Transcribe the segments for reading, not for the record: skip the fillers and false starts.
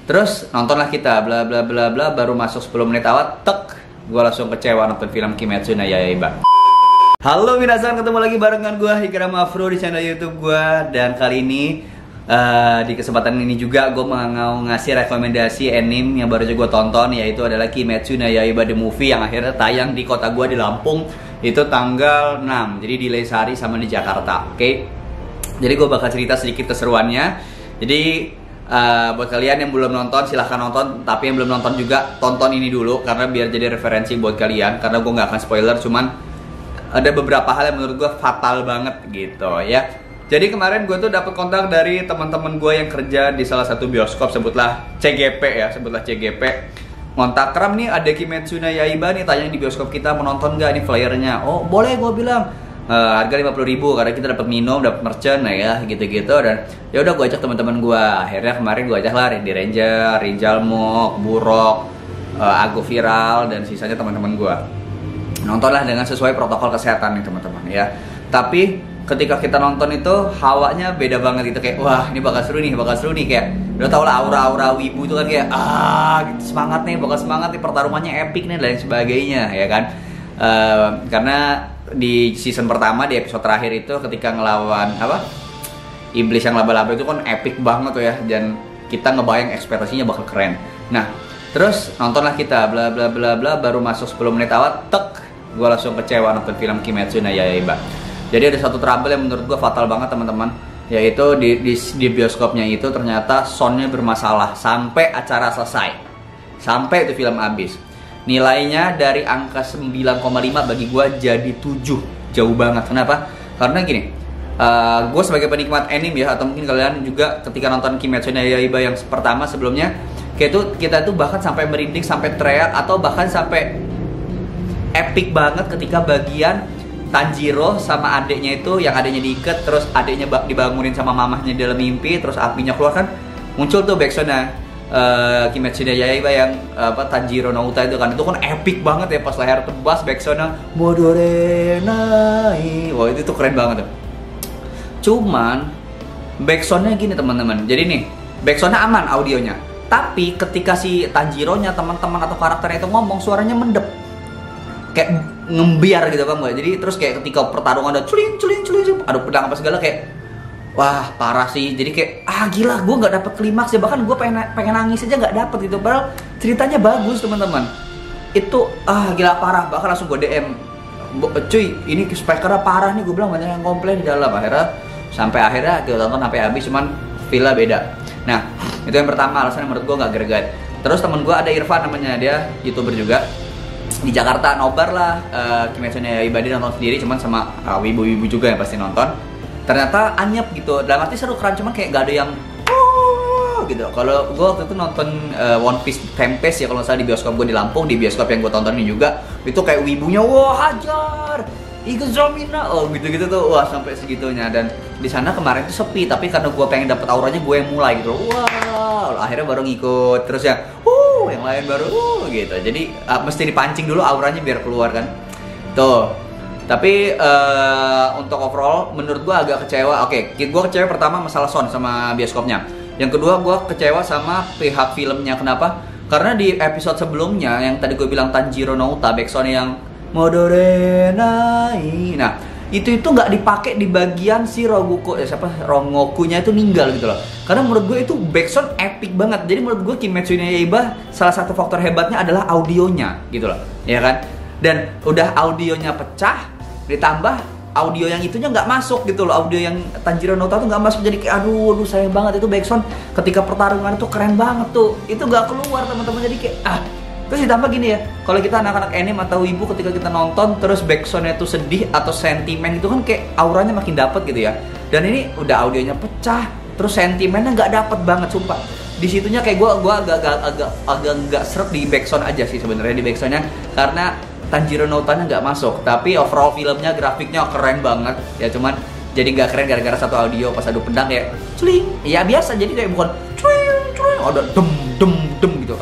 Terus nontonlah kita bla bla bla bla, baru masuk 10 menit awal, tek, gue langsung kecewa nonton film Kimetsu no Yaiba. Halo minasan, ketemu lagi barengan gue Ikram Afro di channel YouTube gue. Dan kali ini di kesempatan ini juga gue mau ngasih rekomendasi anime yang baru aja gue tonton, yaitu adalah Kimetsu no Yaiba The Movie yang akhirnya tayang di kota gue di Lampung. Itu tanggal 6, jadi di Lesari sama di Jakarta. Oke. Jadi gue bakal cerita sedikit keseruannya. Jadi buat kalian yang belum nonton silahkan nonton, tapi yang belum nonton juga tonton ini dulu karena biar jadi referensi buat kalian. Karena gue nggak akan spoiler, cuman ada beberapa hal yang menurut gue fatal banget gitu ya. Jadi kemarin gue tuh dapat kontak dari teman-teman gue yang kerja di salah satu bioskop, sebutlah CGP ya, sebutlah CGP. Ngontak, Kram nih ada Kimetsu no Yaiba nih tayang di bioskop kita, mau nonton nggak nih flyernya? Oh boleh, gue bilang. Harga 50.000 karena kita dapat minum, dapat merchan ya gitu-gitu. Dan ya udah gue ajak teman-teman gue. Akhirnya kemarin gue ajak lah Randy Ranger, Rinjalmok, Burok, Ago Viral dan sisanya teman-teman gue. Nontonlah dengan sesuai protokol kesehatan nih teman-teman ya. Tapi ketika kita nonton itu hawanya beda banget gitu, kayak wah ini bakal seru nih kayak udah tau lah aura-aura wibu itu kan kayak gitu, semangat nih, bakal semangat nih, pertarungannya epic nih dan sebagainya ya kan. Karena di season pertama, di episode terakhir itu ketika ngelawan iblis yang laba-laba itu kan epic banget tuh ya, dan kita ngebayang ekspektasinya bakal keren. Nah terus nontonlah kita bla bla bla bla, baru masuk 10 menit awal, tek, gue langsung kecewa nonton film Kimetsu no Yaiba. Jadi ada satu trouble yang menurut gue fatal banget teman-teman, yaitu di bioskopnya itu ternyata soundnya bermasalah sampai acara selesai, sampai itu film habis. Nilainya dari angka 9,5 bagi gue jadi 7, jauh banget. Kenapa? Karena gini, gue sebagai penikmat anime ya, atau mungkin kalian juga ketika nonton Kimetsu no Yaiba yang pertama sebelumnya, kita tuh bahkan sampai merinding, sampai teriak, atau bahkan sampai epic banget ketika bagian Tanjiro sama adiknya itu, yang adiknya diikat, terus adiknya dibangunin sama mamahnya di dalam mimpi, terus apinya keluar kan, muncul tuh backsoundnya Kimetsu no Yaiba yang Tanjiro no Uta itu kan epic banget ya, pas leher tebas backsoundnya Modore nai, wah itu tuh keren banget tuh. Cuman backsoundnya gini teman-teman, jadi nih backsoundnya aman audionya, tapi ketika si Tanjiro-nya teman-teman atau karakternya itu ngomong, suaranya mendep, kayak ngembiar gitu kan, jadi terus kayak ketika pertarungan ada culing, ada pedang apa segala, kayak wah parah sih. Jadi kayak gila, gue nggak dapet klimaks ya, bahkan gue pengen nangis aja nggak dapet gitu, padahal ceritanya bagus teman-teman. Itu gila parah, bahkan langsung gue DM, cuy ini speakernya parah nih, gue bilang banyak yang komplain di dalam. Sampai akhirnya kita tonton sampai habis, cuman feel beda. Nah itu yang pertama, alasannya menurut gue nggak greget. Terus temen gue ada Irfan namanya, dia YouTuber juga di Jakarta, nobar lah Kimetsu no Yaiba, dia nonton sendiri, cuman sama wibu-wibu juga yang pasti nonton. Ternyata anyep gitu, dalam arti seru, keren, cuman kayak gak ada yang gitu. Kalau gue waktu itu nonton One Piece Tempest ya kalau nggak salah di bioskop gue di Lampung, di bioskop yang gue tonton ini juga, itu kayak wibunya wah hajar Igazomina, gitu-gitu tuh, wah sampai segitunya. Dan di sana kemarin tuh sepi, tapi karena gue pengen dapet auranya, gue yang mulai gitu, wah akhirnya baru ngikut. Terus yang lain baru gitu. Jadi mesti dipancing dulu auranya biar keluar kan tuh. Tapi untuk overall menurut gue agak kecewa. Oke, gue kecewa pertama masalah sound sama bioskopnya. Yang kedua gue kecewa sama pihak filmnya. Kenapa? Karena di episode sebelumnya yang tadi gue bilang Tanjiro no Uta, backsound yang Modore nai, nah itu nggak dipakai di bagian si Rongokunya itu ninggal gitu loh. Karena menurut gue itu backsound epic banget. Jadi menurut gue Kimetsu no Yaiba salah satu faktor hebatnya adalah audionya gitu loh, ya kan? Dan udah audionya pecah, ditambah audio yang itunya nggak masuk gitu loh, audio yang Tanjiro no Uta tuh nggak masuk. Jadi kayak aduh sayang banget, itu backsound ketika pertarungan itu keren banget tuh, itu nggak keluar teman-teman. Jadi kayak terus ditambah gini ya, kalau kita anak-anak anime atau ibu ketika kita nonton terus backsoundnya tuh sedih atau sentimen itu kan kayak auranya makin dapet gitu ya. Dan ini udah audionya pecah, terus sentimennya nggak dapet banget sumpah. Di situnya kayak gue agak nggak seret di backsound aja sih sebenarnya, di backsoundnya, karena Tanjiro no Uta-nya nggak masuk. Tapi overall filmnya, grafiknya keren banget ya, cuman jadi nggak keren gara-gara satu audio. Pas adu pedang kayak culing, ya biasa, jadi kayak bukan culing, ada dem gitu.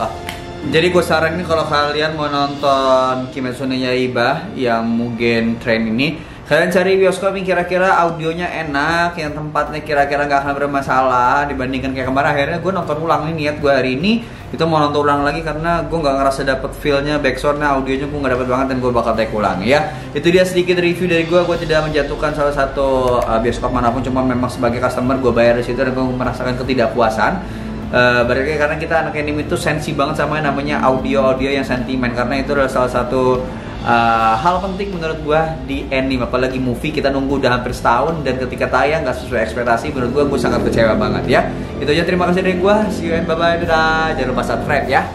Jadi gue saranin kalau kalian mau nonton Kimetsu no Yaiba yang Mugen Train ini, Kalian cari bioskop yang kira-kira audionya enak, yang tempatnya kira-kira nggak akan bermasalah dibandingkan kayak kemarin. Akhirnya gue nonton ulang nih, niat gue hari ini itu mau nonton ulang lagi karena gue nggak ngerasa dapet feelnya, backsoundnya, audionya gue nggak dapet banget dan gue bakal take ulang ya. Itu dia sedikit review dari gue. Gue tidak menjatuhkan salah satu bioskop manapun, cuma memang sebagai customer gue bayar di situ dan gue merasakan ketidakpuasan. Berarti karena kita anak anime itu sensi banget sama yang namanya audio yang sentimen, karena itu adalah salah satu hal penting menurut gua di anime, apalagi movie. Kita nunggu udah hampir setahun dan ketika tayang nggak sesuai ekspektasi, menurut gua sangat kecewa banget ya. Itu aja, terima kasih dari gua, see you and bye bye, dadah. Jangan lupa subscribe ya.